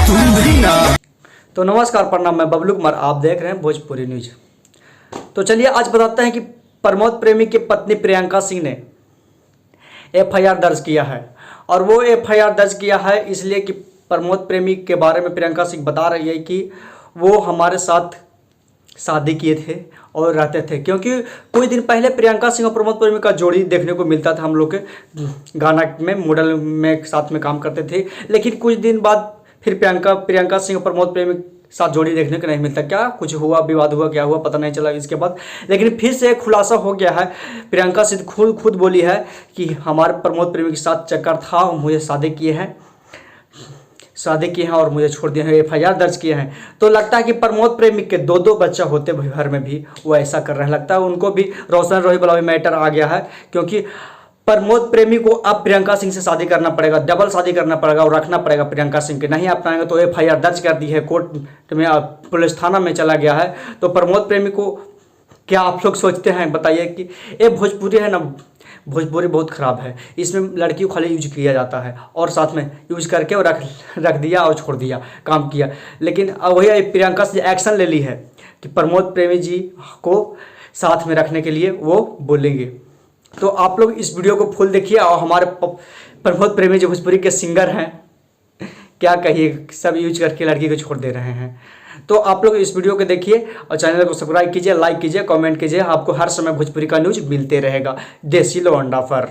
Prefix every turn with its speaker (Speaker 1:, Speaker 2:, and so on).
Speaker 1: तुम भी ना।
Speaker 2: तो नमस्कार, प्रणाम, मैं बबलू कुमार, आप देख रहे हैं भोजपुरी न्यूज। तो चलिए आज बताते हैं कि प्रमोद प्रेमी की पत्नी प्रियंका सिंह ने एफआईआर दर्ज किया है। और वो एफआईआर दर्ज किया है इसलिए कि प्रमोद प्रेमी के बारे में प्रियंका सिंह बता रही है कि वो हमारे साथ शादी किए थे और रहते थे, क्योंकि कुछ दिन पहले प्रियंका सिंह और प्रमोद प्रेमी का जोड़ी देखने को मिलता था। हम लोग के गाना में मॉडल में साथ में काम करते थे, लेकिन कुछ दिन बाद फिर प्रियंका सिंह और प्रमोद प्रेमी साथ जोड़ी देखने को नहीं मिलता। क्या कुछ हुआ, विवाद हुआ, क्या हुआ पता नहीं चला इसके बाद। लेकिन फिर से खुलासा हो गया है। प्रियंका सिंह खुद बोली है कि हमारे प्रमोद प्रेमी के साथ चक्कर था, मुझे शादी किए हैं और मुझे छोड़ दिए हैं, एफआईआर दर्ज किए हैं। तो लगता है कि प्रमोद प्रेमी के दो बच्चा होते घर में भी वो ऐसा कर रहे हैं। लगता है उनको भी रोशन रोही वाला भी मैटर आ गया है, क्योंकि प्रमोद प्रेमी को अब प्रियंका सिंह से शादी करना पड़ेगा, डबल शादी करना पड़ेगा और रखना पड़ेगा प्रियंका सिंह के। नहीं अपनाएंगे तो एफआईआर दर्ज कर दी है, कोर्ट में पुलिस थाना में चला गया है। तो प्रमोद प्रेमी को क्या आप लोग सोचते हैं बताइए कि ये भोजपुरी है ना, भोजपुरी बहुत ख़राब है। इसमें लड़की को खाली यूज किया जाता है और साथ में यूज करके और रख दिया और छोड़ दिया, काम किया। लेकिन अब वही प्रियंका से एक्शन ले ली है कि प्रमोद प्रेमी जी को साथ में रखने के लिए वो बोलेंगे। तो आप लोग इस वीडियो को फुल देखिए और हमारे प्रमोद प्रेमी जो भोजपुरी के सिंगर हैं, क्या कहिए, सब यूज करके लड़की को छोड़ दे रहे हैं। तो आप लोग इस वीडियो को देखिए और चैनल को सब्सक्राइब कीजिए, लाइक कीजिए, कमेंट कीजिए। आपको हर समय भोजपुरी का न्यूज मिलते रहेगा देसी लौंडा पर।